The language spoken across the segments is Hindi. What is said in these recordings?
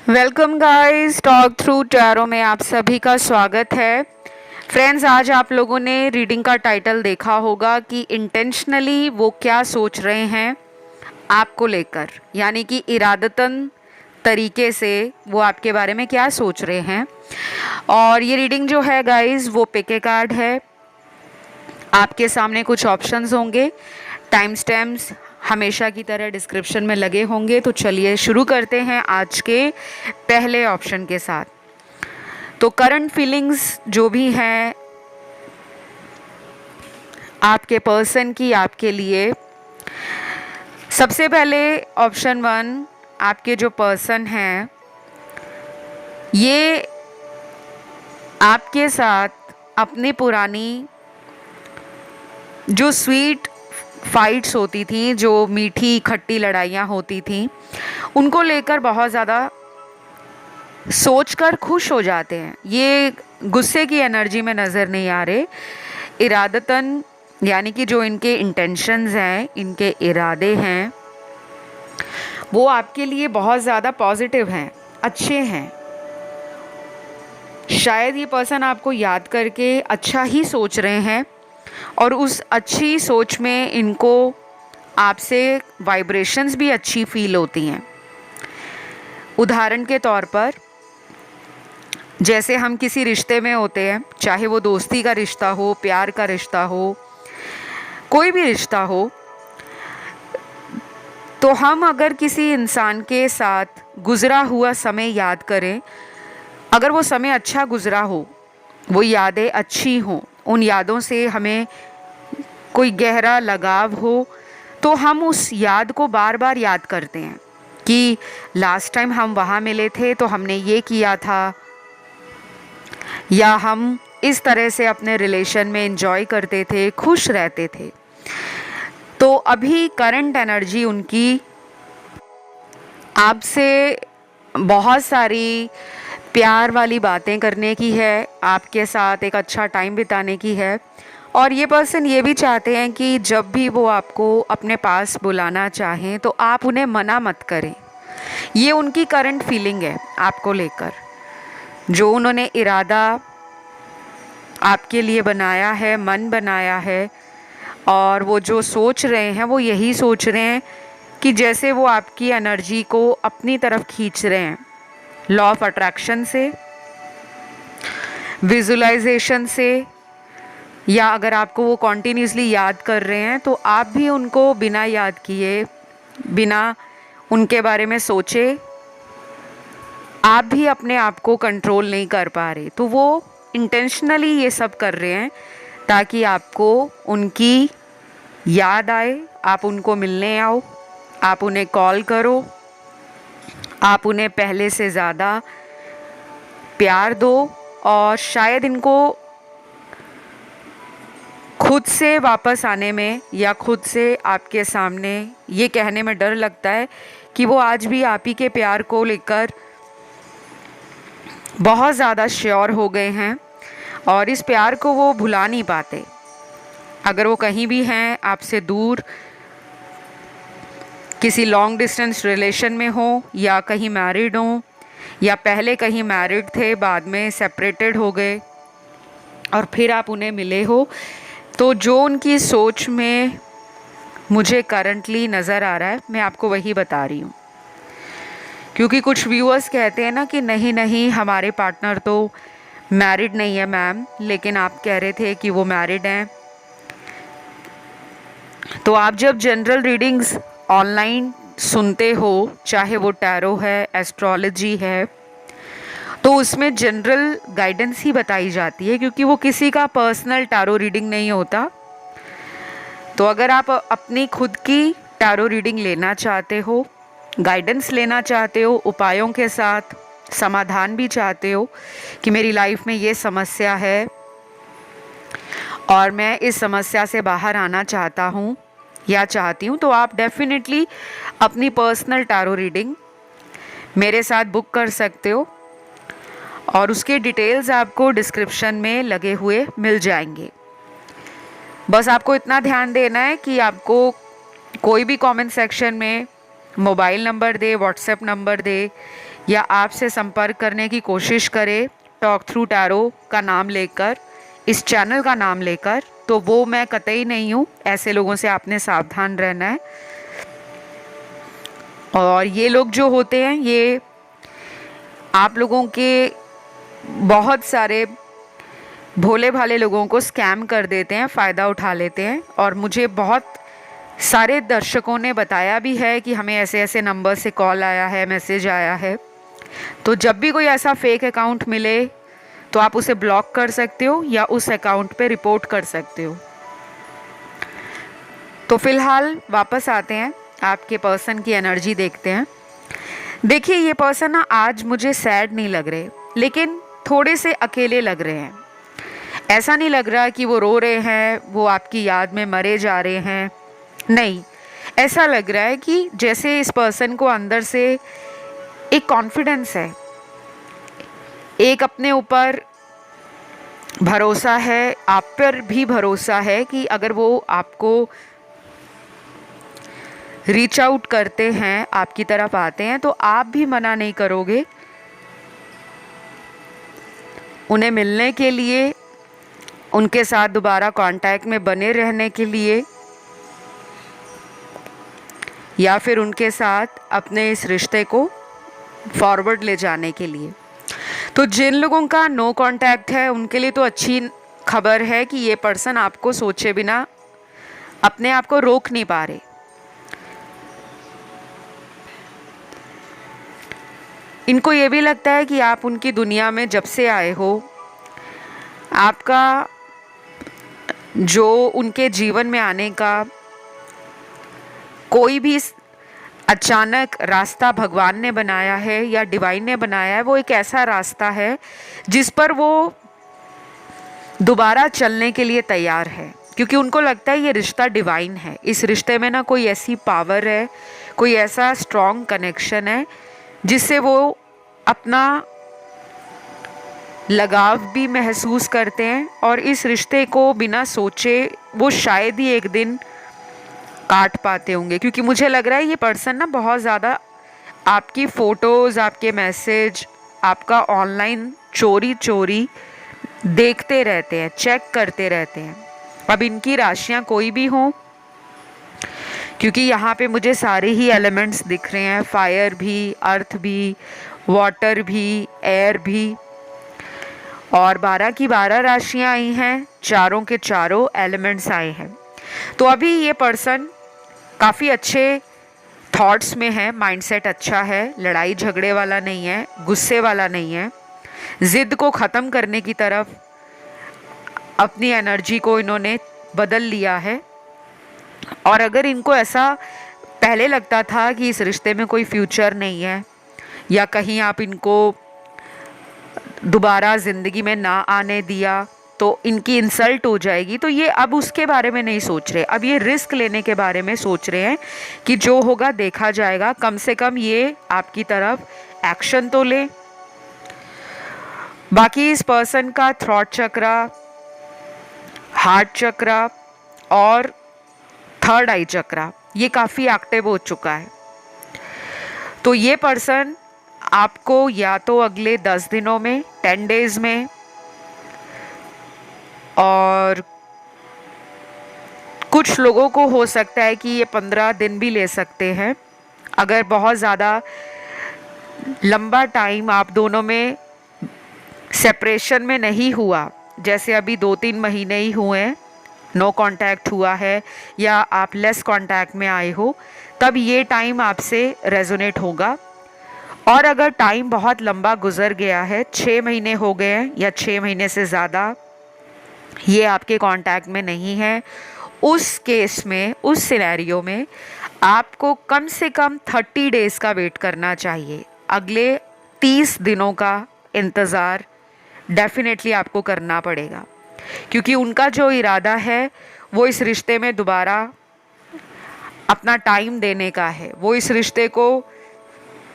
Welcome guys, talk through tarot में आप सभी का स्वागत है। फ्रेंड्स, आज आप लोगों ने रीडिंग का टाइटल देखा होगा कि इंटेंशनली वो क्या सोच रहे हैं आपको लेकर, यानी कि इरादतन तरीके से वो आपके बारे में क्या सोच रहे हैं। और ये रीडिंग जो है गाइस वो पिक ए कार्ड है। आपके सामने कुछ ऑप्शंस होंगे, टाइम स्टैम्प्स हमेशा की तरह डिस्क्रिप्शन में लगे होंगे। तो चलिए शुरू करते हैं आज के पहले ऑप्शन के साथ। तो करंट फीलिंग्स जो भी हैं आपके पर्सन की आपके लिए, सबसे पहले ऑप्शन 1, आपके जो पर्सन हैं ये आपके साथ अपनी पुरानी जो स्वीट फाइट्स होती थी, जो मीठी खट्टी लड़ाइयाँ होती थी, उनको लेकर बहुत ज़्यादा सोचकर खुश हो जाते हैं। ये गुस्से की एनर्जी में नज़र नहीं आ रहे। इरादतन, यानी कि जो इनके इंटेंशंस हैं, इनके इरादे हैं, वो आपके लिए बहुत ज़्यादा पॉजिटिव हैं, अच्छे हैं। शायद ये पर्सन आपको याद करके अच्छा ही सोच रहे हैं और उस अच्छी सोच में इनको आपसे वाइब्रेशंस भी अच्छी फील होती हैं। उदाहरण के तौर पर, जैसे हम किसी रिश्ते में होते हैं, चाहे वो दोस्ती का रिश्ता हो, प्यार का रिश्ता हो, कोई भी रिश्ता हो, तो हम अगर किसी इंसान के साथ गुज़रा हुआ समय याद करें, अगर वो समय अच्छा गुज़रा हो, वो यादें अच्छी हों, उन यादों से हमें कोई गहरा लगाव हो, तो हम उस याद को बार बार याद करते हैं कि लास्ट टाइम हम वहाँ मिले थे तो हमने ये किया था, या हम इस तरह से अपने रिलेशन में एंजॉय करते थे, खुश रहते थे। तो अभी करंट एनर्जी उनकी आपसे बहुत सारी प्यार वाली बातें करने की है, आपके साथ एक अच्छा टाइम बिताने की है। और ये पर्सन ये भी चाहते हैं कि जब भी वो आपको अपने पास बुलाना चाहें तो आप उन्हें मना मत करें। ये उनकी करंट फीलिंग है आपको लेकर। जो उन्होंने इरादा आपके लिए बनाया है, मन बनाया है, और वो जो सोच रहे हैं वो यही सोच रहे हैं कि जैसे वो आपकी एनर्जी को अपनी तरफ खींच रहे हैं, लॉ ऑफ अट्रैक्शन से, विजुलाइजेशन से, या अगर आपको वो कॉन्टीन्यूसली याद कर रहे हैं तो आप भी उनको बिना याद किए, बिना उनके बारे में सोचे, आप भी अपने आप को कंट्रोल नहीं कर पा रहे। तो वो इंटेंशनली ये सब कर रहे हैं ताकि आपको उनकी याद आए, आप उनको मिलने आओ, आप उन्हें कॉल करो, आप उन्हें पहले से ज़्यादा प्यार दो। और शायद इनको खुद से वापस आने में या खुद से आपके सामने ये कहने में डर लगता है कि वो आज भी आप ही के प्यार को लेकर बहुत ज़्यादा श्योर हो गए हैं और इस प्यार को वो भुला नहीं पाते। अगर वो कहीं भी हैं आपसे दूर, किसी लॉन्ग डिस्टेंस रिलेशन में हो, या कहीं मैरिड हो, या पहले कहीं मैरिड थे, बाद में सेपरेटेड हो गए और फिर आप उन्हें मिले हो, तो जो उनकी सोच में मुझे करंटली नज़र आ रहा है, मैं आपको वही बता रही हूँ। क्योंकि कुछ व्यूअर्स कहते हैं ना कि नहीं नहीं, हमारे पार्टनर तो मैरिड नहीं है मैम, लेकिन आप कह रहे थे कि वो मैरिड हैं। तो आप जब जनरल रीडिंग्स ऑनलाइन सुनते हो, चाहे वो टैरो है, एस्ट्रोलॉजी है, तो उसमें जनरल गाइडेंस ही बताई जाती है, क्योंकि वो किसी का पर्सनल टैरो रीडिंग नहीं होता। तो अगर आप अपनी खुद की टैरो रीडिंग लेना चाहते हो, गाइडेंस लेना चाहते हो, उपायों के साथ समाधान भी चाहते हो कि मेरी लाइफ में ये समस्या है और मैं इस समस्या से बाहर आना चाहता हूँ या चाहती हूँ, तो आप डेफिनेटली अपनी पर्सनल टैरो रीडिंग मेरे साथ बुक कर सकते हो और उसके डिटेल्स आपको डिस्क्रिप्शन में लगे हुए मिल जाएंगे। बस आपको इतना ध्यान देना है कि आपको कोई भी कमेंट सेक्शन में मोबाइल नंबर दे, व्हाट्सएप नंबर दे, या आपसे संपर्क करने की कोशिश करे टॉक थ्रू टैरो का नाम लेकर, इस चैनल का नाम लेकर, तो वो मैं कतई नहीं हूँ। ऐसे लोगों से आपने सावधान रहना है। और ये लोग जो होते हैं, ये आप लोगों के बहुत सारे भोले भाले लोगों को स्कैम कर देते हैं, फ़ायदा उठा लेते हैं। और मुझे बहुत सारे दर्शकों ने बताया भी है कि हमें ऐसे ऐसे नंबर से कॉल आया है, मैसेज आया है। तो जब भी कोई ऐसा फेक अकाउंट मिले तो आप उसे ब्लॉक कर सकते हो या उस अकाउंट पे रिपोर्ट कर सकते हो। तो फिलहाल वापस आते हैं, आपके पर्सन की एनर्जी देखते हैं। देखिए, ये पर्सन ना आज मुझे सैड नहीं लग रहे, लेकिन थोड़े से अकेले लग रहे हैं। ऐसा नहीं लग रहा कि वो रो रहे हैं, वो आपकी याद में मरे जा रहे हैं, नहीं। ऐसा लग रहा है कि जैसे इस पर्सन को अंदर से एक कॉन्फिडेंस है, एक अपने ऊपर भरोसा है, आप पर भी भरोसा है कि अगर वो आपको रीच आउट करते हैं, आपकी तरफ आते हैं, तो आप भी मना नहीं करोगे उन्हें मिलने के लिए, उनके साथ दोबारा कांटेक्ट में बने रहने के लिए, या फिर उनके साथ अपने इस रिश्ते को फॉरवर्ड ले जाने के लिए। तो जिन लोगों का नो कांटेक्ट है, उनके लिए तो अच्छी खबर है कि ये पर्सन आपको सोचे बिना अपने आप को रोक नहीं पा रहे। इनको ये भी लगता है कि आप उनकी दुनिया में जब से आए हो, आपका जो उनके जीवन में आने का कोई भी अचानक रास्ता भगवान ने बनाया है या डिवाइन ने बनाया है, वो एक ऐसा रास्ता है जिस पर वो दोबारा चलने के लिए तैयार है। क्योंकि उनको लगता है ये रिश्ता डिवाइन है, इस रिश्ते में ना कोई ऐसी पावर है, कोई ऐसा स्ट्रॉन्ग कनेक्शन है जिससे वो अपना लगाव भी महसूस करते हैं। और इस रिश्ते को बिना सोचे वो शायद ही एक दिन काट पाते होंगे। क्योंकि मुझे लग रहा है ये पर्सन ना बहुत ज़्यादा आपकी फ़ोटोज़, आपके मैसेज, आपका ऑनलाइन चोरी चोरी देखते रहते हैं, चेक करते रहते हैं। अब इनकी राशियाँ कोई भी हों, क्योंकि यहाँ पे मुझे सारे ही एलिमेंट्स दिख रहे हैं, फायर भी, अर्थ भी, वाटर भी, एयर भी, और 12 की 12 राशियाँ आई हैं, चारों के चारों एलिमेंट्स आए हैं। तो अभी ये पर्सन काफ़ी अच्छे थॉट्स में है, माइंडसेट अच्छा है, लड़ाई झगड़े वाला नहीं है, गुस्से वाला नहीं है, ज़िद को ख़त्म करने की तरफ अपनी एनर्जी को इन्होंने बदल लिया है। और अगर इनको ऐसा पहले लगता था कि इस रिश्ते में कोई फ्यूचर नहीं है, या कहीं आप इनको दोबारा ज़िंदगी में ना आने दिया तो इनकी इंसल्ट हो जाएगी, तो ये अब उसके बारे में नहीं सोच रहे। अब ये रिस्क लेने के बारे में सोच रहे हैं कि जो होगा देखा जाएगा, कम से कम ये आपकी तरफ एक्शन तो ले। बाकी इस पर्सन का थ्रॉट चक्रा, हार्ट चक्रा और थर्ड आई चक्रा ये काफ़ी एक्टिव हो चुका है। तो ये पर्सन आपको या तो अगले 10 दिनों में, 10 डेज में, और कुछ लोगों को हो सकता है कि ये 15 दिन भी ले सकते हैं। अगर बहुत ज़्यादा लंबा टाइम आप दोनों में सेपरेशन में नहीं हुआ, जैसे अभी 2-3 महीने ही हुए हैं, नो कांटेक्ट हुआ है, या आप लेस कांटेक्ट में आए हो, तब ये टाइम आपसे रेजोनेट होगा। और अगर टाइम बहुत लंबा गुजर गया है, 6 महीने हो गए हैं या 6 महीने से ज़्यादा ये आपके कांटेक्ट में नहीं है, उस केस में, उस सिनेरियो में आपको कम से कम 30 डेज़ का वेट करना चाहिए। अगले 30 दिनों का इंतज़ार डेफिनेटली आपको करना पड़ेगा, क्योंकि उनका जो इरादा है वो इस रिश्ते में दोबारा अपना टाइम देने का है। वो इस रिश्ते को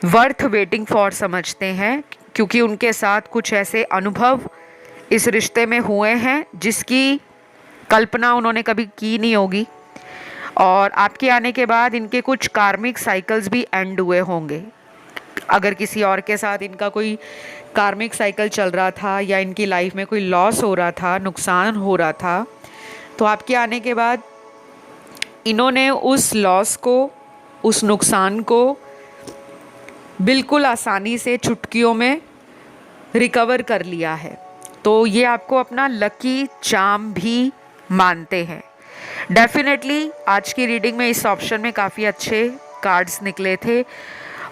वर्थ वेटिंग फॉर समझते हैं, क्योंकि उनके साथ कुछ ऐसे अनुभव इस रिश्ते में हुए हैं जिसकी कल्पना उन्होंने कभी की नहीं होगी। और आपके आने के बाद इनके कुछ कार्मिक साइकिल्स भी एंड हुए होंगे। अगर किसी और के साथ इनका कोई कार्मिक साइकिल चल रहा था या इनकी लाइफ में कोई लॉस हो रहा था, नुकसान हो रहा था, तो आपके आने के बाद इन्होंने उस लॉस को, उस नुकसान को बिल्कुल आसानी से चुटकियों में रिकवर कर लिया है। तो ये आपको अपना लकी चार्म भी मानते हैं। डेफिनेटली आज की रीडिंग में इस ऑप्शन में काफ़ी अच्छे कार्ड्स निकले थे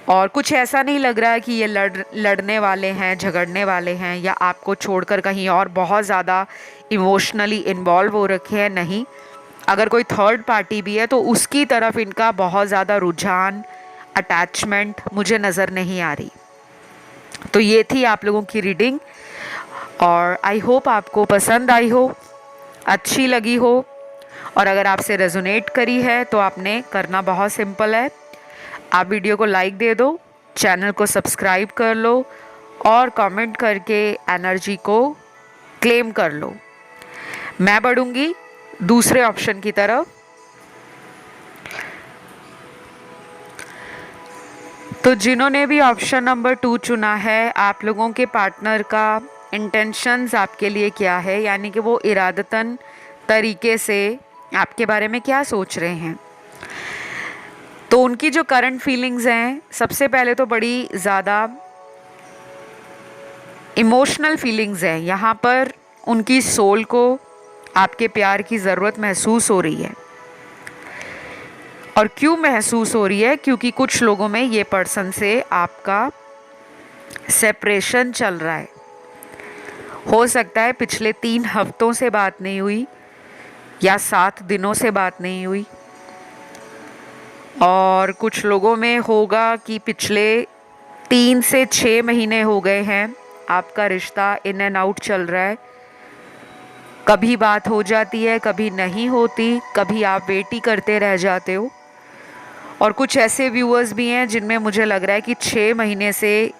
और कुछ ऐसा नहीं लग रहा है कि ये लड़ने वाले हैं, झगड़ने वाले हैं या आपको छोड़कर कहीं और बहुत ज़्यादा इमोशनली इन्वॉल्व हो रखे हैं। नहीं, अगर कोई थर्ड पार्टी भी है तो उसकी तरफ इनका बहुत ज़्यादा रुझान, अटैचमेंट मुझे नज़र नहीं आ रही। तो ये थी आप लोगों की रीडिंग और आई होप आपको पसंद आई हो, अच्छी लगी हो। और अगर आपसे रेजोनेट करी है तो आपने करना बहुत सिंपल है, आप वीडियो को लाइक दे दो, चैनल को सब्सक्राइब कर लो और कमेंट करके एनर्जी को क्लेम कर लो। मैं बढ़ूंगी दूसरे ऑप्शन की तरफ। तो जिन्होंने भी ऑप्शन नंबर 2 चुना है, आप लोगों के पार्टनर का इंटेंशंस आपके लिए क्या है, यानी कि वो इरादतन तरीके से आपके बारे में क्या सोच रहे हैं। तो उनकी जो करंट फीलिंग्स हैं, सबसे पहले तो बड़ी ज़्यादा इमोशनल फीलिंग्स हैं। यहाँ पर उनकी सोल को आपके प्यार की ज़रूरत महसूस हो रही है। और क्यों महसूस हो रही है? क्योंकि कुछ लोगों में ये पर्सन से आपका सेपरेशन चल रहा है। हो सकता है पिछले 3 हफ्तों से बात नहीं हुई या 7 दिनों से बात नहीं हुई। और कुछ लोगों में होगा कि पिछले 3 से 6 महीने हो गए हैं आपका रिश्ता इन एंड आउट चल रहा है। कभी बात हो जाती है, कभी नहीं होती, कभी आप वेट ही करते रह जाते हो। और कुछ ऐसे व्यूअर्स भी हैं जिनमें मुझे लग रहा है कि 6 महीने से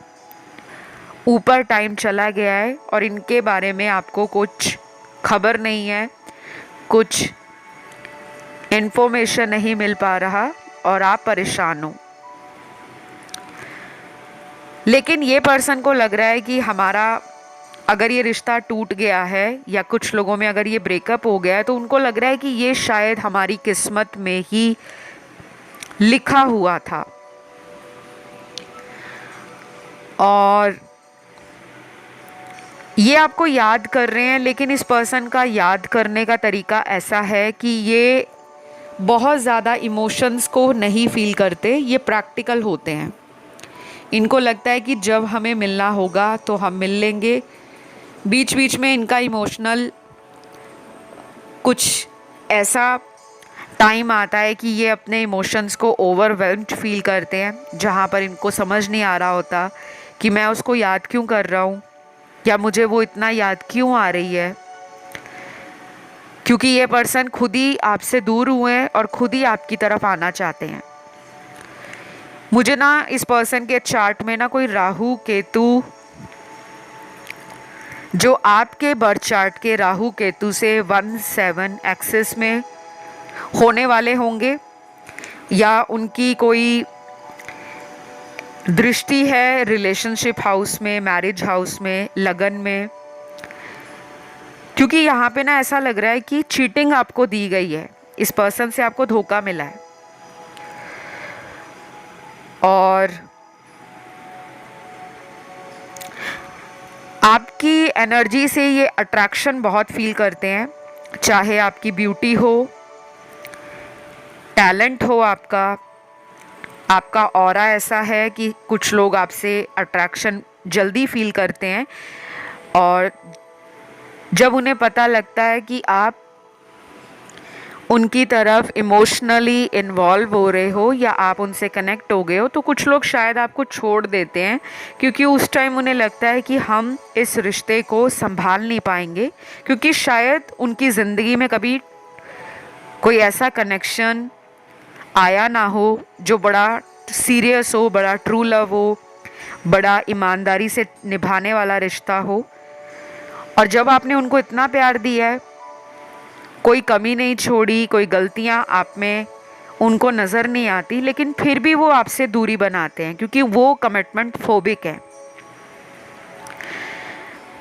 ऊपर टाइम चला गया है और इनके बारे में आपको कुछ खबर नहीं है, कुछ इन्फॉर्मेशन नहीं मिल पा रहा और आप परेशान हो। लेकिन ये पर्सन को लग रहा है कि हमारा अगर ये रिश्ता टूट गया है या कुछ लोगों में अगर ये ब्रेकअप हो गया है तो उनको लग रहा है कि ये शायद हमारी किस्मत में ही लिखा हुआ था। और ये आपको याद कर रहे हैं, लेकिन इस पर्सन का याद करने का तरीका ऐसा है कि ये बहुत ज़्यादा इमोशंस को नहीं फील करते, ये प्रैक्टिकल होते हैं। इनको लगता है कि जब हमें मिलना होगा तो हम मिल लेंगे। बीच बीच में इनका इमोशनल कुछ ऐसा टाइम आता है कि ये अपने इमोशंस को ओवरवेल्म्ड फील करते हैं, जहाँ पर इनको समझ नहीं आ रहा होता कि मैं उसको याद क्यों कर रहा हूँ या मुझे वो इतना याद क्यों आ रही है। क्योंकि ये पर्सन खुद ही आपसे दूर हुए हैं और खुद ही आपकी तरफ आना चाहते हैं। मुझे ना इस पर्सन के चार्ट में ना कोई राहु केतु, जो आपके बर्थ चार्ट के राहु केतु से 1-7 एक्सिस में होने वाले होंगे या उनकी कोई दृष्टि है रिलेशनशिप हाउस में, मैरिज हाउस में, लगन में। क्योंकि यहाँ पे ना ऐसा लग रहा है कि चीटिंग आपको दी गई है, इस पर्सन से आपको धोखा मिला है और आपकी एनर्जी से ये अट्रैक्शन बहुत फील करते हैं। चाहे आपकी ब्यूटी हो, टैलेंट हो, आपका ऑरा ऐसा है कि कुछ लोग आपसे अट्रैक्शन जल्दी फील करते हैं। और जब उन्हें पता लगता है कि आप उनकी तरफ इमोशनली इन्वॉल्व हो रहे हो या आप उनसे कनेक्ट हो गए हो, तो कुछ लोग शायद आपको छोड़ देते हैं, क्योंकि उस टाइम उन्हें लगता है कि हम इस रिश्ते को संभाल नहीं पाएंगे। क्योंकि शायद उनकी ज़िंदगी में कभी कोई ऐसा कनेक्शन आया ना हो जो बड़ा सीरियस हो, बड़ा ट्रू लव हो, बड़ा ईमानदारी से निभाने वाला रिश्ता हो। और जब आपने उनको इतना प्यार दिया है कोई कमी नहीं छोड़ी, कोई गलतियां आप में उनको नज़र नहीं आती, लेकिन फिर भी वो आपसे दूरी बनाते हैं क्योंकि वो कमिटमेंट फोबिक है।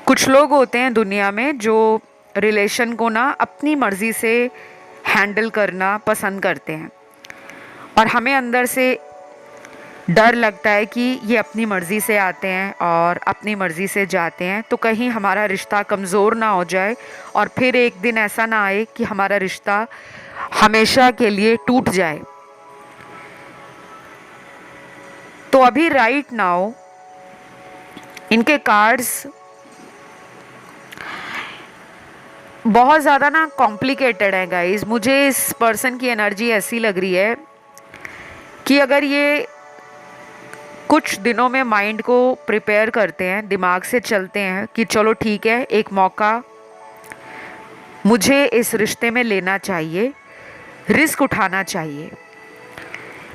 कुछ लोग होते हैं दुनिया में जो रिलेशन को ना अपनी मर्ज़ी से हैंडल करना पसंद करते हैं, और हमें अंदर से डर लगता है कि ये अपनी मर्ज़ी से आते हैं और अपनी मर्ज़ी से जाते हैं, तो कहीं हमारा रिश्ता कमज़ोर ना हो जाए और फिर एक दिन ऐसा ना आए कि हमारा रिश्ता हमेशा के लिए टूट जाए। तो अभी राइट नाउ इनके कार्ड्स बहुत ज़्यादा ना कॉम्प्लिकेटेड है गाइस। मुझे इस पर्सन की एनर्जी ऐसी लग रही है कि अगर ये कुछ दिनों में माइंड को प्रिपेयर करते हैं, दिमाग से चलते हैं कि चलो ठीक है, एक मौका मुझे इस रिश्ते में लेना चाहिए, रिस्क उठाना चाहिए,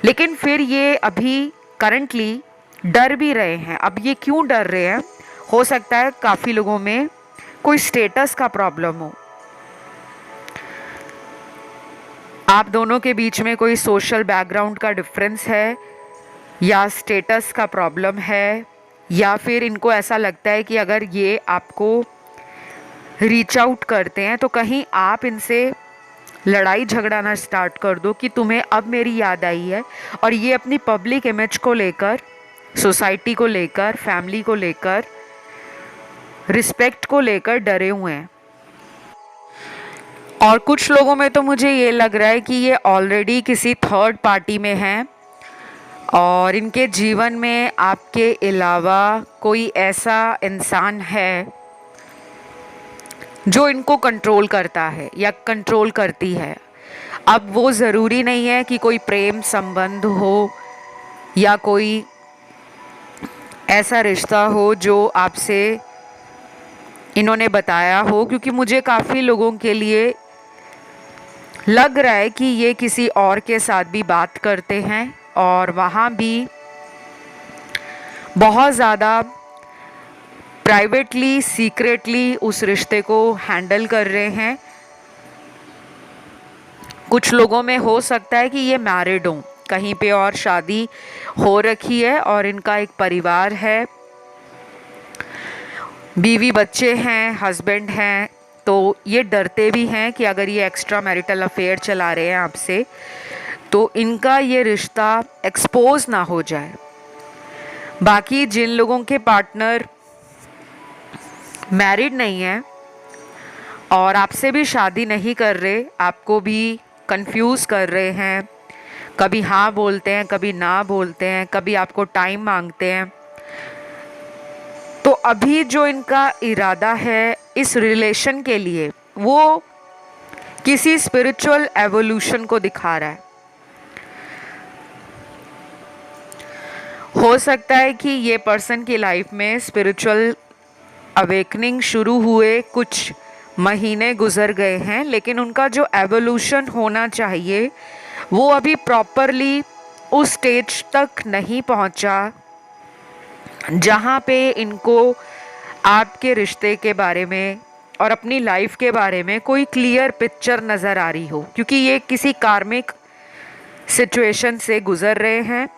लेकिन फिर ये अभी करंटली डर भी रहे हैं। अब ये क्यों डर रहे हैं? हो सकता है काफ़ी लोगों में कोई स्टेटस का प्रॉब्लम हो, आप दोनों के बीच में कोई सोशल बैकग्राउंड का डिफरेंस है, या स्टेटस का प्रॉब्लम है, या फिर इनको ऐसा लगता है कि अगर ये आपको रीच आउट करते हैं तो कहीं आप इनसे लड़ाई झगड़ा ना स्टार्ट कर दो कि तुम्हें अब मेरी याद आई है, और ये अपनी पब्लिक इमेज को लेकर, सोसाइटी को लेकर, फैमिली को लेकर, रिस्पेक्ट को लेकर डरे हुए हैं। और कुछ लोगों में तो मुझे ये लग रहा है कि ये ऑलरेडी किसी थर्ड पार्टी में हैं और इनके जीवन में आपके अलावा कोई ऐसा इंसान है जो इनको कंट्रोल करता है या कंट्रोल करती है। अब वो ज़रूरी नहीं है कि कोई प्रेम संबंध हो या कोई ऐसा रिश्ता हो जो आपसे इन्होंने बताया हो, क्योंकि मुझे काफ़ी लोगों के लिए लग रहा है कि ये किसी और के साथ भी बात करते हैं और वहाँ भी बहुत ज़्यादा प्राइवेटली, सीक्रेटली उस रिश्ते को हैंडल कर रहे हैं। कुछ लोगों में हो सकता है कि ये मैरिड हों, कहीं पे और शादी हो रखी है और इनका एक परिवार है, बीवी बच्चे हैं, हस्बैंड हैं, तो ये डरते भी हैं कि अगर ये एक्स्ट्रा मैरिटल अफेयर चला रहे हैं आपसे तो इनका ये रिश्ता एक्सपोज ना हो जाए। बाकी जिन लोगों के पार्टनर मैरिड नहीं है और आपसे भी शादी नहीं कर रहे, आपको भी कंफ्यूज कर रहे हैं, कभी हाँ बोलते हैं, कभी ना बोलते हैं, कभी आपको टाइम मांगते हैं, तो अभी जो इनका इरादा है इस रिलेशन के लिए वो किसी स्पिरिचुअल एवोल्यूशन को दिखा रहा है। हो सकता है कि ये पर्सन की लाइफ में स्पिरिचुअल अवेकनिंग शुरू हुए कुछ महीने गुजर गए हैं, लेकिन उनका जो एवोल्यूशन होना चाहिए वो अभी प्रॉपरली उस स्टेज तक नहीं पहुंचा जहां पे इनको आपके रिश्ते के बारे में और अपनी लाइफ के बारे में कोई क्लियर पिक्चर नज़र आ रही हो, क्योंकि ये किसी कार्मिक सिचुएशन से गुजर रहे हैं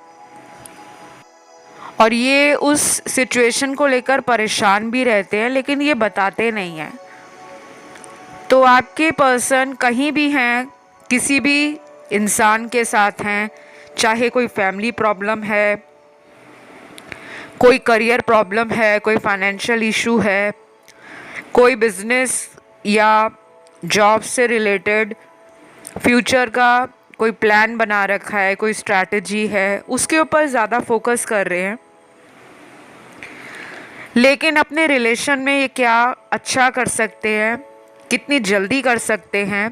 और ये उस सिचुएशन को लेकर परेशान भी रहते हैं, लेकिन ये बताते नहीं हैं। तो आपके पर्सन कहीं भी हैं, किसी भी इंसान के साथ हैं, चाहे कोई फैमिली प्रॉब्लम है, कोई करियर प्रॉब्लम है, कोई फाइनेंशियल इशू है, कोई बिजनेस या जॉब से रिलेटेड फ्यूचर का कोई प्लान बना रखा है, कोई स्ट्रैटेजी है, उसके ऊपर ज़्यादा फोकस कर रहे हैं। लेकिन अपने रिलेशन में ये क्या अच्छा कर सकते हैं, कितनी जल्दी कर सकते हैं,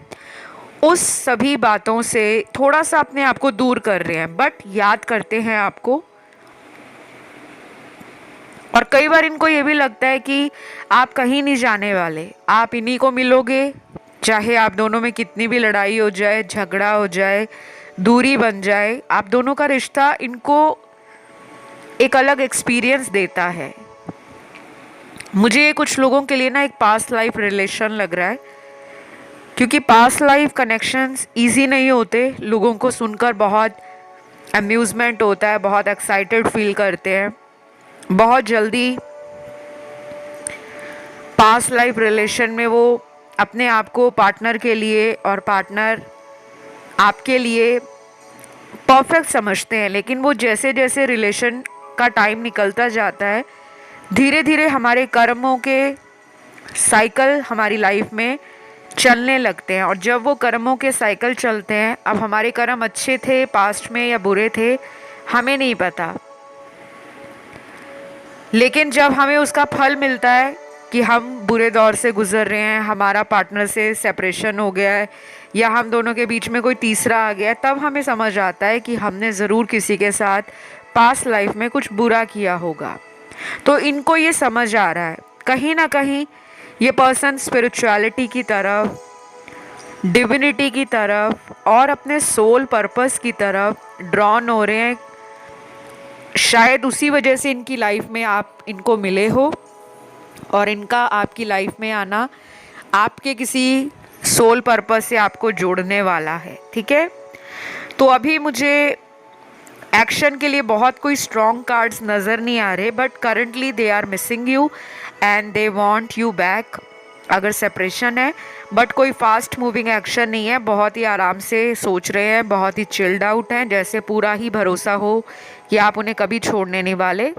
उस सभी बातों से थोड़ा सा अपने आप को दूर कर रहे हैं, बट याद करते हैं आपको। और कई बार इनको ये भी लगता है कि आप कहीं नहीं जाने वाले, आप इन्हीं को मिलोगे, चाहे आप दोनों में कितनी भी लड़ाई हो जाए, झगड़ा हो जाए, दूरी बन जाए, आप दोनों का रिश्ता इनको एक अलग एक्सपीरियंस देता है। मुझे ये कुछ लोगों के लिए ना एक पास्ट लाइफ रिलेशन लग रहा है, क्योंकि पास्ट लाइफ कनेक्शंस इजी नहीं होते। लोगों को सुनकर बहुत अम्यूज़मेंट होता है, बहुत एक्साइटेड फील करते हैं, बहुत जल्दी पास्ट लाइफ रिलेशन में वो अपने आप को पार्टनर के लिए और पार्टनर आपके लिए परफेक्ट समझते हैं। लेकिन वो जैसे जैसे रिलेशन का टाइम निकलता जाता है, धीरे धीरे हमारे कर्मों के साइकिल हमारी लाइफ में चलने लगते हैं। और जब वो कर्मों के साइकिल चलते हैं, अब हमारे कर्म अच्छे थे पास्ट में या बुरे थे हमें नहीं पता, लेकिन जब हमें उसका फल मिलता है कि हम बुरे दौर से गुजर रहे हैं, हमारा पार्टनर से सेपरेशन हो गया है या हम दोनों के बीच में कोई तीसरा आ गया है, तब हमें समझ आता है कि हमने ज़रूर किसी के साथ पास्ट लाइफ में कुछ बुरा किया होगा। तो इनको ये समझ आ रहा है कहीं ना कहीं ये पर्सन स्पिरिचुअलिटी की तरफ, डिविनिटी की तरफ और अपने सोल पर्पस की तरफ ड्रॉन हो रहे हैं। शायद उसी वजह से इनकी लाइफ में आप इनको मिले हो और इनका आपकी लाइफ में आना आपके किसी सोल पर्पस से आपको जोड़ने वाला है। ठीक है, तो अभी मुझे एक्शन के लिए बहुत कोई स्ट्रॉन्ग कार्ड्स नज़र नहीं आ रहे, but currently they are missing you and they want you back. अगर सेपरेशन है बट कोई फास्ट मूविंग एक्शन नहीं है, बहुत ही आराम से सोच रहे हैं, बहुत ही चिल्ड आउट हैं, जैसे पूरा ही भरोसा हो कि आप उन्हें कभी छोड़ने नहीं वाले।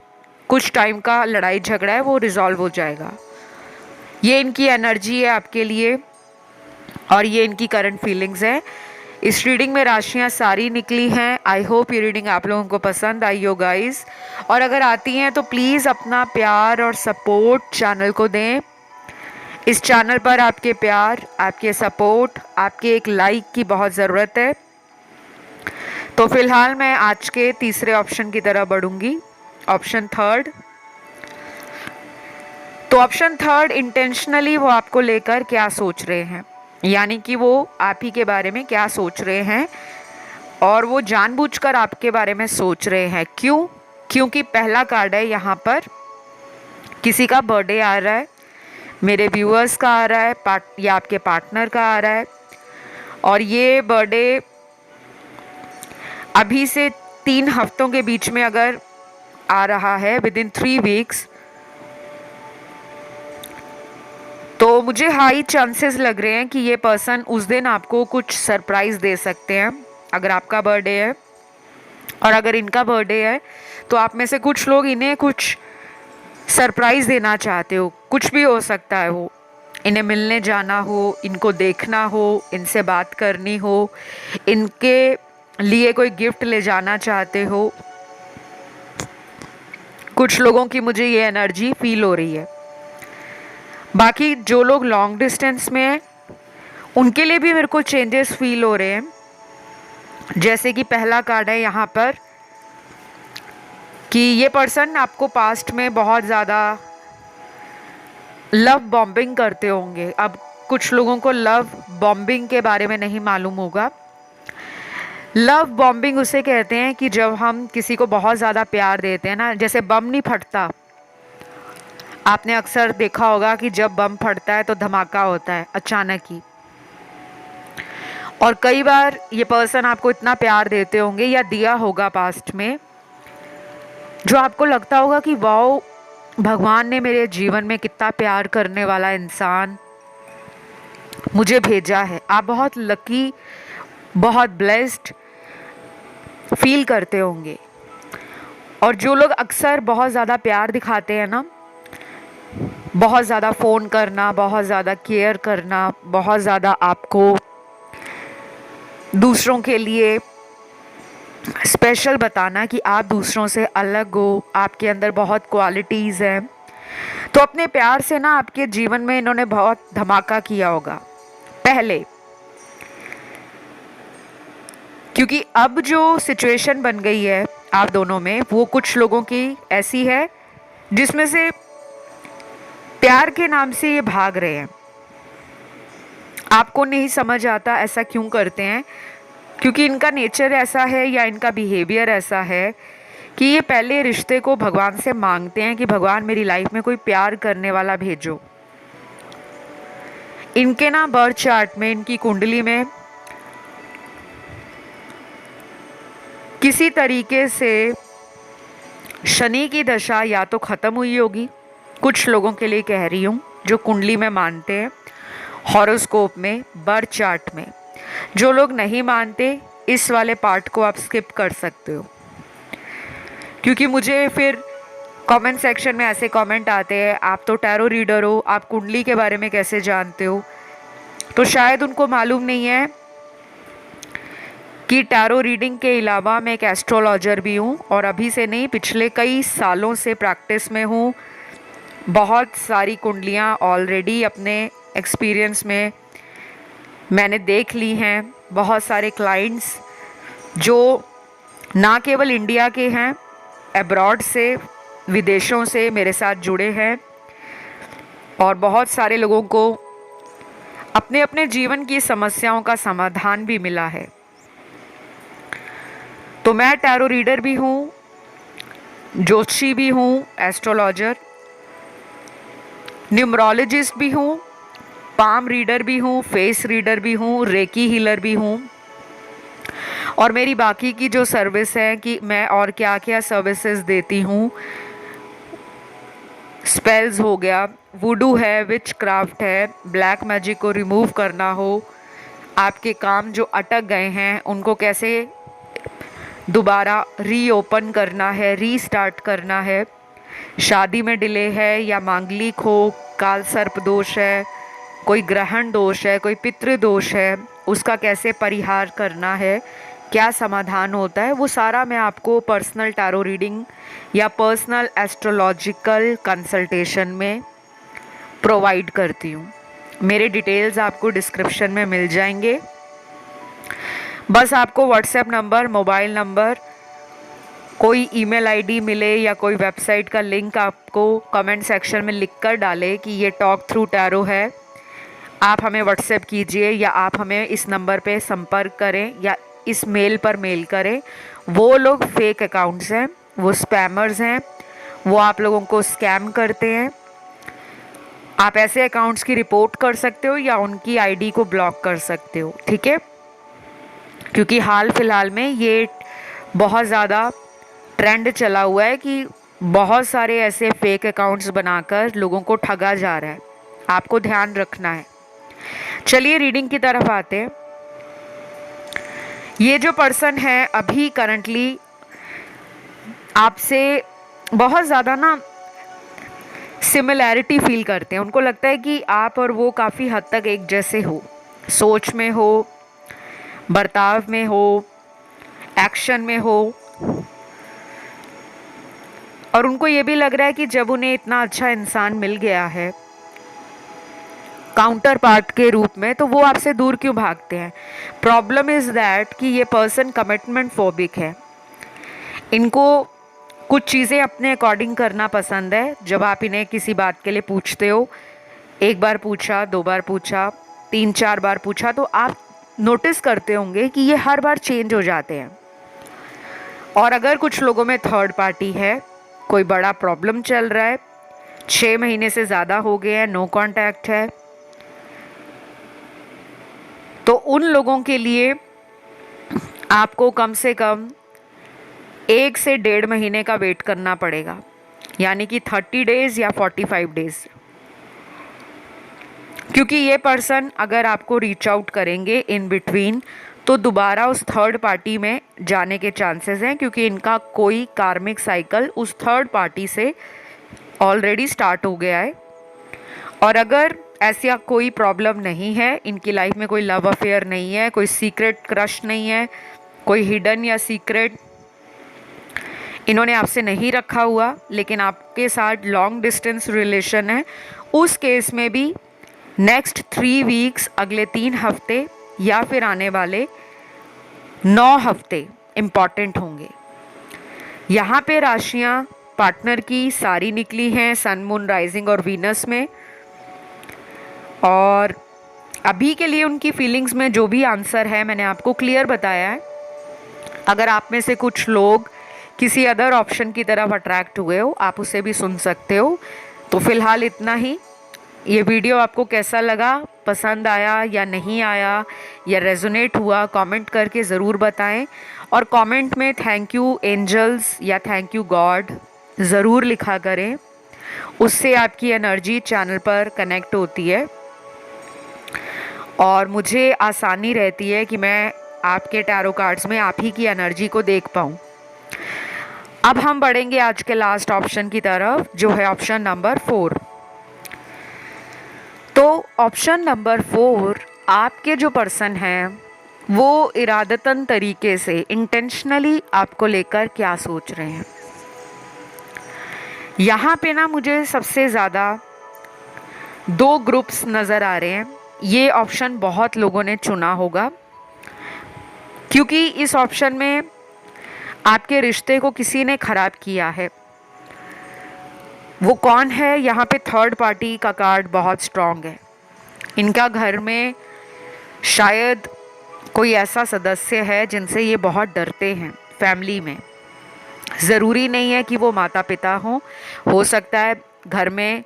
कुछ टाइम का लड़ाई झगड़ा है वो रिजॉल्व हो जाएगा। ये इनकी एनर्जी है आपके लिए और ये इनकी करंट फीलिंग्स है। इस रीडिंग में राशियां सारी निकली हैं। आई होप ये रीडिंग आप लोगों को पसंद आई हो गाइस, और अगर आती हैं तो प्लीज़ अपना प्यार और सपोर्ट चैनल को दें। इस चैनल पर आपके प्यार, आपके सपोर्ट, आपके एक लाइक की बहुत ज़रूरत है। तो फिलहाल मैं आज के तीसरे ऑप्शन की तरफ बढ़ूंगी, ऑप्शन थर्ड। तो ऑप्शन थर्ड, इंटेंशनली वो आपको लेकर क्या सोच रहे हैं, यानी कि वो आप ही के बारे में क्या सोच रहे हैं और वो जानबूझकर आपके बारे में सोच रहे हैं। क्यों? क्योंकि पहला कार्ड है यहाँ पर, किसी का बर्थडे आ रहा है, मेरे व्यूअर्स का आ रहा है या आपके पार्टनर का आ रहा है, और ये बर्थडे अभी से 3 हफ्तों के बीच में अगर आ रहा है, विद इन 3 वीक्स, तो मुझे हाई चांसेस लग रहे हैं कि ये पर्सन उस दिन आपको कुछ सरप्राइज़ दे सकते हैं अगर आपका बर्थडे है। और अगर इनका बर्थडे है तो आप में से कुछ लोग इन्हें कुछ सरप्राइज़ देना चाहते हो। कुछ भी हो सकता है, वो इन्हें मिलने जाना हो, इनको देखना हो, इनसे बात करनी हो, इनके लिए कोई गिफ्ट ले जाना चाहते हो। कुछ लोगों की मुझे ये एनर्जी फील हो रही है। बाकी जो लोग लॉन्ग डिस्टेंस में हैं उनके लिए भी मेरे को चेंजेस फील हो रहे हैं। जैसे कि पहला कार्ड है यहाँ पर कि ये पर्सन आपको पास्ट में बहुत ज़्यादा लव बॉम्बिंग करते होंगे। अब कुछ लोगों को लव बॉम्बिंग के बारे में नहीं मालूम होगा। लव बॉम्बिंग उसे कहते हैं कि जब हम किसी को बहुत ज़्यादा प्यार देते हैं ना, जैसे बम नहीं फटता, आपने अक्सर देखा होगा कि जब बम फटता है तो धमाका होता है अचानक ही। और कई बार ये पर्सन आपको इतना प्यार देते होंगे या दिया होगा पास्ट में, जो आपको लगता होगा कि वाओ, भगवान ने मेरे जीवन में कितना प्यार करने वाला इंसान मुझे भेजा है। आप बहुत लकी, बहुत ब्लेस्ड फील करते होंगे। और जो लोग अक्सर बहुत ज़्यादा प्यार दिखाते हैं ना, बहुत ज़्यादा फ़ोन करना, बहुत ज़्यादा केयर करना, बहुत ज़्यादा आपको दूसरों के लिए स्पेशल बताना कि आप दूसरों से अलग हो, आपके अंदर बहुत क्वालिटीज़ हैं, तो अपने प्यार से ना आपके जीवन में इन्होंने बहुत धमाका किया होगा पहले। क्योंकि अब जो सिचुएशन बन गई है आप दोनों में, वो कुछ लोगों की ऐसी है जिसमें से प्यार के नाम से ये भाग रहे हैं। आपको नहीं समझ आता ऐसा क्यों करते हैं, क्योंकि इनका नेचर ऐसा है या इनका बिहेवियर ऐसा है कि ये पहले रिश्ते को भगवान से मांगते हैं कि भगवान मेरी लाइफ में कोई प्यार करने वाला भेजो। इनके ना बर्थ चार्ट में, इनकी कुंडली में किसी तरीके से शनि की दशा या तो ख़त्म हुई होगी, कुछ लोगों के लिए कह रही हूँ जो कुंडली में मानते हैं, हॉरोस्कोप में, बर्थ चार्ट में। जो लोग नहीं मानते, इस वाले पार्ट को आप स्किप कर सकते हो, क्योंकि मुझे फिर कमेंट सेक्शन में ऐसे कमेंट आते हैं, आप तो टैरो रीडर हो, आप कुंडली के बारे में कैसे जानते हो। तो शायद उनको मालूम नहीं है कि टैरो रीडिंग के अलावा मैं एक एस्ट्रोलॉजर भी हूँ, और अभी से नहीं, पिछले कई सालों से प्रैक्टिस में हूँ। बहुत सारी कुंडलियाँ ऑलरेडी अपने एक्सपीरियंस में मैंने देख ली हैं। बहुत सारे क्लाइंट्स जो ना केवल इंडिया के हैं, अब्रॉड से, विदेशों से मेरे साथ जुड़े हैं, और बहुत सारे लोगों को अपने अपने जीवन की समस्याओं का समाधान भी मिला है। तो मैं टैरो रीडर भी हूँ, ज्योतिषी भी हूँ, एस्ट्रोलॉजर, न्यूमरोलॉजिस्ट भी हूँ, पाम रीडर भी हूँ, फेस रीडर भी हूँ, रेकी हीलर भी हूँ। और मेरी बाकी की जो सर्विस है कि मैं और क्या क्या सर्विसेज देती हूँ, स्पेल्स हो गया, वुडू है, विच क्राफ्ट है, ब्लैक मैजिक को रिमूव करना हो, आपके काम जो अटक गए हैं उनको कैसे दोबारा रीओपन करना है, रीस्टार्ट करना है, शादी में डिले है या मांगलिक हो, काल सर्प दोष है, कोई ग्रहण दोष है, कोई पितृ दोष है, उसका कैसे परिहार करना है, क्या समाधान होता है, वो सारा मैं आपको पर्सनल टैरो रीडिंग या पर्सनल एस्ट्रोलॉजिकल कंसल्टेशन में प्रोवाइड करती हूँ। मेरे डिटेल्स आपको डिस्क्रिप्शन में मिल जाएंगे। बस आपको व्हाट्सएप नंबर, मोबाइल नंबर, कोई ईमेल आईडी मिले या कोई वेबसाइट का लिंक आपको कमेंट सेक्शन में लिख कर डाले कि ये टॉक थ्रू टैरो है, आप हमें व्हाट्सएप कीजिए या आप हमें इस नंबर पे संपर्क करें या इस मेल पर मेल करें। वो लोग फेक अकाउंट्स हैं, वो स्पैमर्स हैं, वो आप लोगों को स्कैम करते हैं। आप ऐसे अकाउंट्स की रिपोर्ट कर सकते हो या उनकी आईडी को ब्लॉक कर सकते हो, ठीक है? क्योंकि हाल फिलहाल में ये बहुत ज़्यादा ट्रेंड चला हुआ है कि बहुत सारे ऐसे फेक अकाउंट्स बनाकर लोगों को ठगा जा रहा है, आपको ध्यान रखना है। चलिए रीडिंग की तरफ आते हैं। ये जो पर्सन है अभी करंटली आपसे बहुत ज़्यादा ना सिमिलैरिटी फील करते हैं, उनको लगता है कि आप और वो काफ़ी हद तक एक जैसे हो, सोच में हो, बर्ताव में हो, एक्शन में हो। और उनको ये भी लग रहा है कि जब उन्हें इतना अच्छा इंसान मिल गया है काउंटर पार्ट के रूप में, तो वो आपसे दूर क्यों भागते हैं? प्रॉब्लम इज़ दैट कि ये पर्सन कमिटमेंट फोबिक है। इनको कुछ चीज़ें अपने अकॉर्डिंग करना पसंद है। जब आप इन्हें किसी बात के लिए पूछते हो, एक बार पूछा, दो बार पूछा, 3-4 बार पूछा, तो आप नोटिस करते होंगे कि ये हर बार चेंज हो जाते हैं। और अगर कुछ लोगों में थर्ड पार्टी है, कोई बड़ा प्रॉब्लम चल रहा है, 6 महीने से ज़्यादा हो गए हैं, नो कांटेक्ट है, तो उन लोगों के लिए आपको कम से कम 1 से 1.5 महीने का वेट करना पड़ेगा, यानी कि 30 डेज़ या 45 डेज़। क्योंकि ये पर्सन अगर आपको रीच आउट करेंगे इन बिटवीन, तो दोबारा उस थर्ड पार्टी में जाने के चांसेस हैं, क्योंकि इनका कोई कार्मिक साइकिल उस थर्ड पार्टी से ऑलरेडी स्टार्ट हो गया है। और अगर ऐसा कोई प्रॉब्लम नहीं है, इनकी लाइफ में कोई लव अफेयर नहीं है, कोई सीक्रेट क्रश नहीं है, कोई हिडन या सीक्रेट इन्होंने आपसे नहीं रखा हुआ, लेकिन आपके साथ लॉन्ग डिस्टेंस रिलेशन है, उस केस में भी नेक्स्ट 3 वीक्स, अगले 3 हफ्ते या फिर आने वाले 9 हफ्ते इम्पॉर्टेंट होंगे। यहाँ पे राशियाँ पार्टनर की सारी निकली हैं, सन, मून, राइजिंग और वीनस में। और अभी के लिए उनकी फीलिंग्स में जो भी आंसर है मैंने आपको क्लियर बताया है। अगर आप में से कुछ लोग किसी अदर ऑप्शन की तरफ अट्रैक्ट हुए हो, आप उसे भी सुन सकते हो। तो फिलहाल इतना ही। ये वीडियो आपको कैसा लगा पसंद आया या नहीं आया या रेजोनेट हुआ, कमेंट करके ज़रूर बताएं। और कमेंट में थैंक यू एंजल्स या थैंक यू गॉड ज़रूर लिखा करें, उससे आपकी एनर्जी चैनल पर कनेक्ट होती है और मुझे आसानी रहती है कि मैं आपके टैरो कार्ड्स में आप ही की एनर्जी को देख पाऊँ। अब हम बढ़ेंगे आज के लास्ट ऑप्शन की तरफ, जो है ऑप्शन नंबर 4। तो ऑप्शन नंबर 4, आपके जो पर्सन हैं वो इरादतन तरीके से इंटेंशनली आपको लेकर क्या सोच रहे हैं। यहाँ पे ना मुझे सबसे ज़्यादा 2 ग्रुप्स नज़र आ रहे हैं। ये ऑप्शन बहुत लोगों ने चुना होगा क्योंकि इस ऑप्शन में आपके रिश्ते को किसी ने ख़राब किया है। वो कौन है? यहाँ पे थर्ड पार्टी का कार्ड बहुत स्ट्रॉन्ग है। इनका घर में शायद कोई ऐसा सदस्य है जिनसे ये बहुत डरते हैं। फैमिली में ज़रूरी नहीं है कि वो माता पिता हो सकता है घर में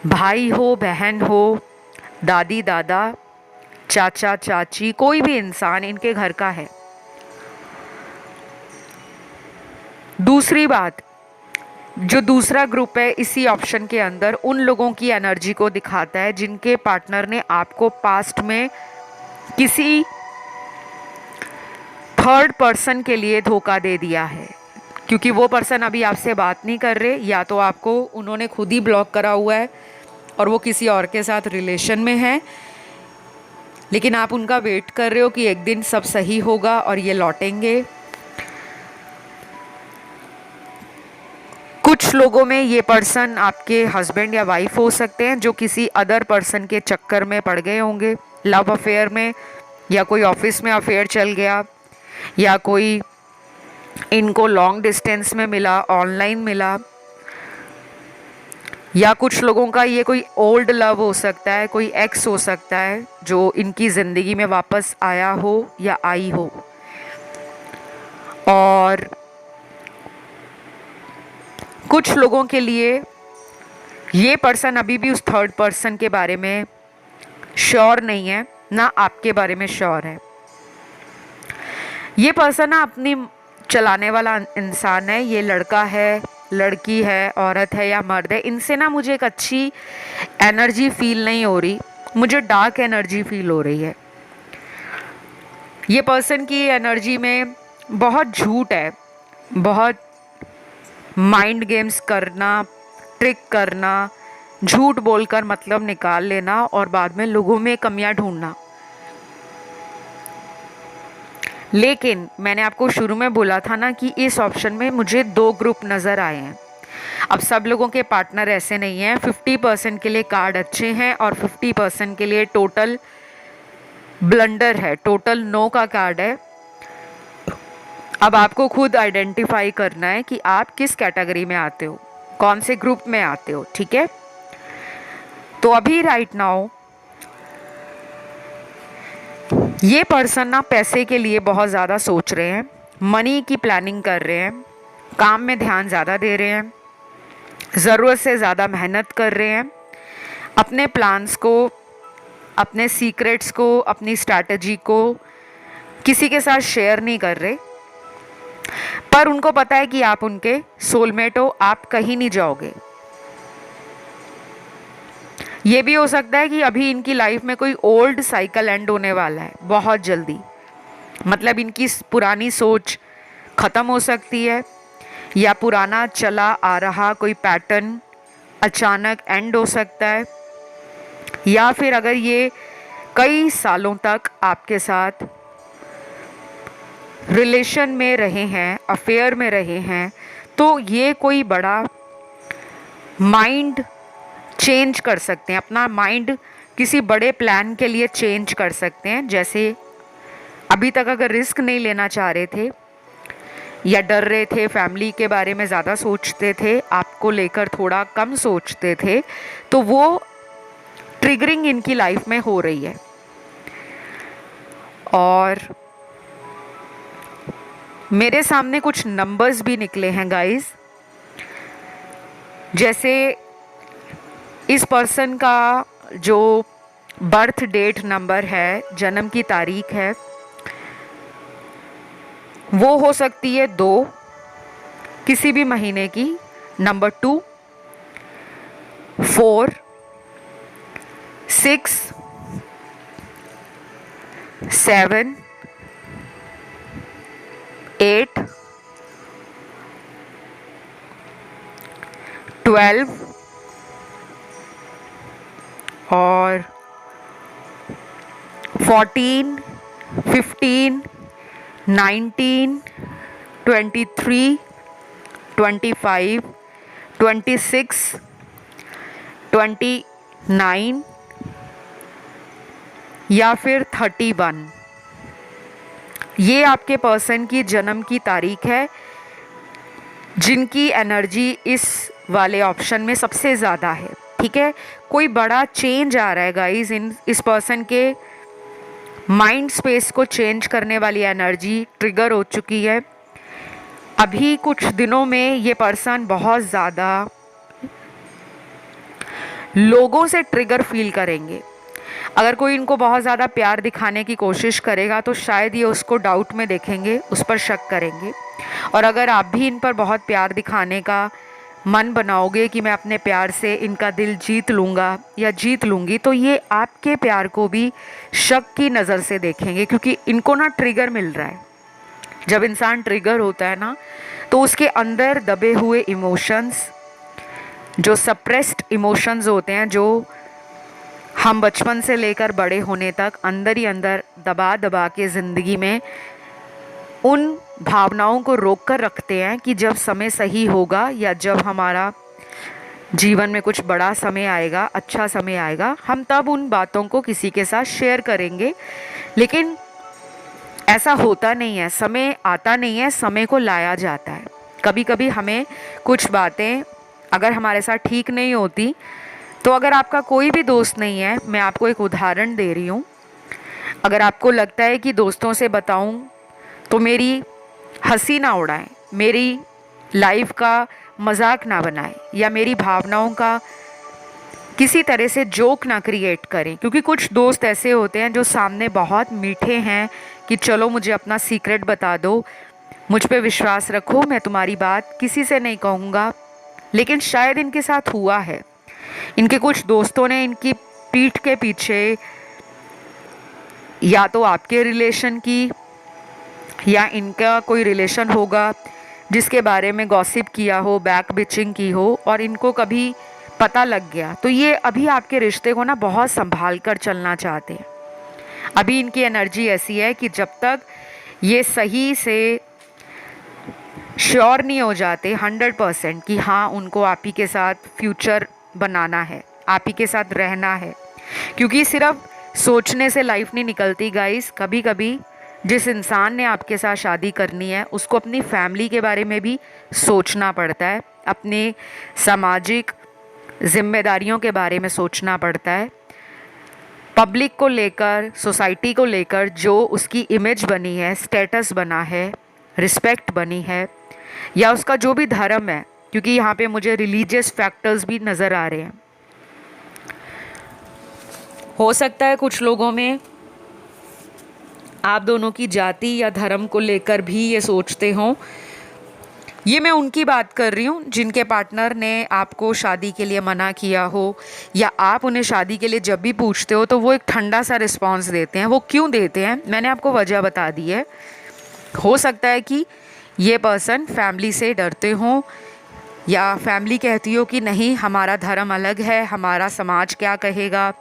भाई हो, बहन हो, दादी दादा, चाचा चाची, कोई भी इंसान इनके घर का है। दूसरी बात, जो दूसरा ग्रुप है इसी ऑप्शन के अंदर, उन लोगों की एनर्जी को दिखाता है जिनके पार्टनर ने आपको पास्ट में किसी थर्ड पर्सन के लिए धोखा दे दिया है। क्योंकि वो पर्सन अभी आपसे बात नहीं कर रहे, या तो आपको उन्होंने खुद ही ब्लॉक करा हुआ है और वो किसी और के साथ रिलेशन में है, लेकिन आप उनका वेट कर रहे हो कि एक दिन सब सही होगा और ये लौटेंगे। कुछ लोगों में ये पर्सन आपके हस्बैंड या वाइफ हो सकते हैं जो किसी अदर पर्सन के चक्कर में पड़ गए होंगे, लव अफेयर में, या कोई ऑफिस में अफेयर चल गया, या कोई इनको लॉन्ग डिस्टेंस में मिला, ऑनलाइन मिला, या कुछ लोगों का ये कोई ओल्ड लव हो सकता है, कोई एक्स हो सकता है जो इनकी ज़िंदगी में वापस आया हो या आई हो। और कुछ लोगों के लिए ये पर्सन अभी भी उस थर्ड पर्सन के बारे में श्योर नहीं है, ना आपके बारे में श्योर है। ये पर्सन ना अपनी चलाने वाला इंसान है, ये लड़का है, लड़की है, औरत है या मर्द है, इनसे ना मुझे एक अच्छी एनर्जी फील नहीं हो रही, मुझे डार्क एनर्जी फील हो रही है। ये पर्सन की एनर्जी में बहुत झूठ है, बहुत माइंड गेम्स करना, ट्रिक करना, झूठ बोलकर मतलब निकाल लेना और बाद में लोगों में कमियां ढूंढना। लेकिन मैंने आपको शुरू में बोला था ना कि इस ऑप्शन में मुझे 2 ग्रुप नज़र आए हैं। अब सब लोगों के पार्टनर ऐसे नहीं हैं। 50% के लिए कार्ड अच्छे हैं और 50% के लिए टोटल ब्लंडर है, टोटल नो का कार्ड है। अब आपको खुद आइडेंटिफाई करना है कि आप किस कैटेगरी में आते हो, कौन से ग्रुप में आते हो, ठीक है। तो अभी राइट नाउ ये पर्सन ना पैसे के लिए बहुत ज़्यादा सोच रहे हैं, मनी की प्लानिंग कर रहे हैं, काम में ध्यान ज़्यादा दे रहे हैं, ज़रूरत से ज़्यादा मेहनत कर रहे हैं, अपने प्लान्स को, अपने सीक्रेट्स को, अपनी स्ट्रैटेजी को किसी के साथ शेयर नहीं कर रहे। पर उनको पता है कि आप उनके सोलमेट हो, आप कहीं नहीं जाओगे। ये भी हो सकता है कि अभी इनकी लाइफ में कोई ओल्ड साइकिल एंड होने वाला है बहुत जल्दी, मतलब इनकी पुरानी सोच ख़त्म हो सकती है, या पुराना चला आ रहा कोई पैटर्न अचानक एंड हो सकता है, या फिर अगर ये कई सालों तक आपके साथ रिलेशन में रहे हैं, अफेयर में रहे हैं, तो ये कोई बड़ा माइंड चेंज कर सकते हैं, अपना माइंड किसी बड़े प्लान के लिए चेंज कर सकते हैं। जैसे अभी तक अगर रिस्क नहीं लेना चाह रहे थे या डर रहे थे, फैमिली के बारे में ज़्यादा सोचते थे, आपको लेकर थोड़ा कम सोचते थे, तो वो ट्रिगरिंग इनकी लाइफ में हो रही है। और मेरे सामने कुछ नंबर्स भी निकले हैं गाइस। जैसे इस पर्सन का जो बर्थ डेट नंबर है, जन्म की तारीख है, वो हो सकती है 2 किसी भी महीने की, नंबर 2, 4, 6, 7, 8, 12 और 14, 15, 19, 23, 25, 26, 29 या फिर 31। ये आपके पर्सन की जन्म की तारीख है जिनकी एनर्जी इस वाले ऑप्शन में सबसे ज़्यादा है। ठीक है, कोई बड़ा चेंज आ रहा है गाइस, इस पर्सन के माइंड स्पेस को चेंज करने वाली एनर्जी ट्रिगर हो चुकी है। अभी कुछ दिनों में ये पर्सन बहुत ज़्यादा लोगों से ट्रिगर फील करेंगे। अगर कोई इनको बहुत ज़्यादा प्यार दिखाने की कोशिश करेगा तो शायद ये उसको डाउट में देखेंगे, उस पर शक करेंगे। और अगर आप भी इन पर बहुत प्यार दिखाने का मन बनाओगे कि मैं अपने प्यार से इनका दिल जीत लूँगा या जीत लूँगी, तो ये आपके प्यार को भी शक की नज़र से देखेंगे, क्योंकि इनको ना ट्रिगर मिल रहा है। जब इंसान ट्रिगर होता है ना, तो उसके अंदर दबे हुए इमोशंस, जो सप्रेस्ड इमोशंस होते हैं, जो हम बचपन से लेकर बड़े होने तक अंदर ही अंदर दबा दबा के ज़िंदगी में उन भावनाओं को रोक कर रखते हैं कि जब समय सही होगा या जब हमारा जीवन में कुछ बड़ा समय आएगा, अच्छा समय आएगा, हम तब उन बातों को किसी के साथ शेयर करेंगे। लेकिन ऐसा होता नहीं है, समय आता नहीं है, समय को लाया जाता है। कभी कभी हमें कुछ बातें अगर हमारे साथ ठीक नहीं होती, तो अगर आपका कोई भी दोस्त नहीं है, मैं आपको एक उदाहरण दे रही हूँ, अगर आपको लगता है कि दोस्तों से बताऊँ तो मेरी हंसी ना उड़ाएं, मेरी लाइफ का मजाक ना बनाएं, या मेरी भावनाओं का किसी तरह से जोक ना क्रिएट करें, क्योंकि कुछ दोस्त ऐसे होते हैं जो सामने बहुत मीठे हैं कि चलो मुझे अपना सीक्रेट बता दो, मुझ पे विश्वास रखो, मैं तुम्हारी बात किसी से नहीं कहूँगा। लेकिन शायद इनके साथ हुआ है, इनके कुछ दोस्तों ने इनकी पीठ के पीछे या तो आपके रिलेशन की या इनका कोई रिलेशन होगा जिसके बारे में गॉसिप किया हो, बैक बिचिंग की हो, और इनको कभी पता लग गया, तो ये अभी आपके रिश्ते को ना बहुत संभाल कर चलना चाहते हैं। अभी इनकी एनर्जी ऐसी है कि जब तक ये सही से श्योर नहीं हो जाते 100% कि हाँ उनको आप ही के साथ फ्यूचर बनाना है, आप ही के साथ रहना है, क्योंकि सिर्फ सोचने से लाइफ नहीं निकलती गाइस। कभी कभी जिस इंसान ने आपके साथ शादी करनी है उसको अपनी फैमिली के बारे में भी सोचना पड़ता है, अपने सामाजिक जिम्मेदारियों के बारे में सोचना पड़ता है, पब्लिक को लेकर, सोसाइटी को लेकर जो उसकी इमेज बनी है, स्टेटस बना है, रिस्पेक्ट बनी है, या उसका जो भी धर्म है, क्योंकि यहाँ पे मुझे रिलीजियस फैक्टर्स भी नज़र आ रहे हैं। हो सकता है कुछ लोगों में आप दोनों की जाति या धर्म को लेकर भी ये सोचते हों। ये मैं उनकी बात कर रही हूँ जिनके पार्टनर ने आपको शादी के लिए मना किया हो, या आप उन्हें शादी के लिए जब भी पूछते हो तो वो एक ठंडा सा रिस्पॉन्स देते हैं। वो क्यों देते हैं, मैंने आपको वजह बता दी है। हो सकता है कि ये पर्सन फैमिली से डरते हों, या फैमिली कहती हो कि नहीं हमारा धर्म अलग है, हमारा समाज क्या कहेगा,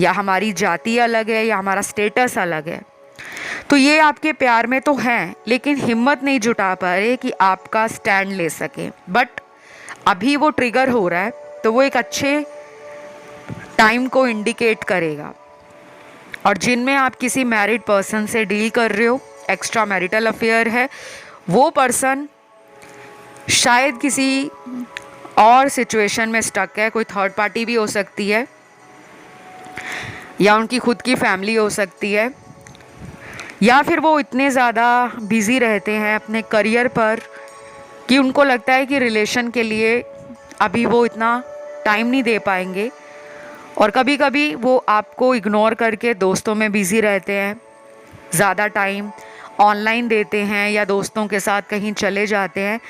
या हमारी जाति अलग है, या हमारा स्टेटस अलग है। तो ये आपके प्यार में तो हैं, लेकिन हिम्मत नहीं जुटा पा रहे कि आपका स्टैंड ले सके। बट अभी वो ट्रिगर हो रहा है, तो वो एक अच्छे टाइम को इंडिकेट करेगा। और जिनमें आप किसी मैरिड पर्सन से डील कर रहे हो, एक्स्ट्रा मैरिटल अफेयर है, वो पर्सन शायद किसी और सिचुएशन में स्टक है, कोई थर्ड पार्टी भी हो सकती है, या उनकी खुद की फैमिली हो सकती है, या फिर वो इतने ज़्यादा बिज़ी रहते हैं अपने करियर पर कि उनको लगता है कि रिलेशन के लिए अभी वो इतना टाइम नहीं दे पाएंगे, और कभी कभी वो आपको इग्नोर करके दोस्तों में बिज़ी रहते हैं, ज़्यादा टाइम ऑनलाइन देते हैं या दोस्तों के साथ कहीं चले जाते हैं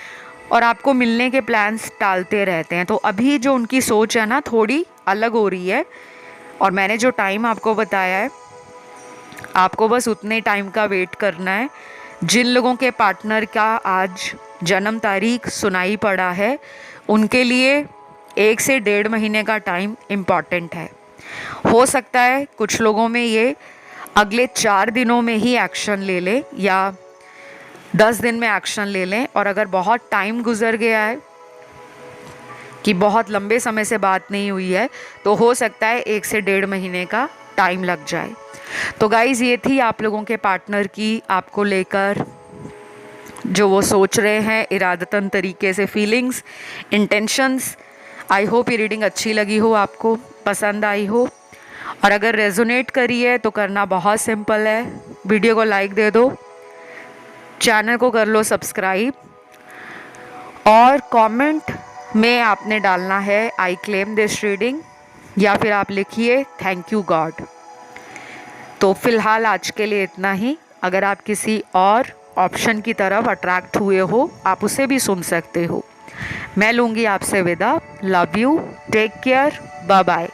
और आपको मिलने के प्लान्स टालते रहते हैं। तो अभी जो उनकी सोच है ना, थोड़ी अलग हो रही है। और मैंने जो टाइम आपको बताया है, आपको बस उतने टाइम का वेट करना है। जिन लोगों के पार्टनर का आज जन्म तारीख सुनाई पड़ा है, उनके लिए 1 से 1.5 महीने का टाइम इम्पॉर्टेंट है। हो सकता है कुछ लोगों में ये अगले 4 दिनों में ही एक्शन ले ले या 10 दिन में एक्शन ले लें। और अगर बहुत टाइम गुजर गया है कि बहुत लंबे समय से बात नहीं हुई है, तो हो सकता है 1 से 1.5 महीने का टाइम लग जाए। तो गाइज़, ये थी आप लोगों के पार्टनर की आपको लेकर जो वो सोच रहे हैं इरादतन तरीके से, फीलिंग्स, इंटेंशंस। आई होप ये रीडिंग अच्छी लगी हो, आपको पसंद आई हो। और अगर रेजोनेट करी है तो करना बहुत सिंपल है, वीडियो को लाइक दे दो, चैनल को कर लो सब्सक्राइब, और कमेंट में आपने डालना है आई क्लेम दिस रीडिंग, या फिर आप लिखिए थैंक यू गॉड। तो फिलहाल आज के लिए इतना ही। अगर आप किसी और ऑप्शन की तरफ अट्रैक्ट हुए हो, आप उसे भी सुन सकते हो। मैं लूँगी आपसे विदा। Love you, take care, bye bye.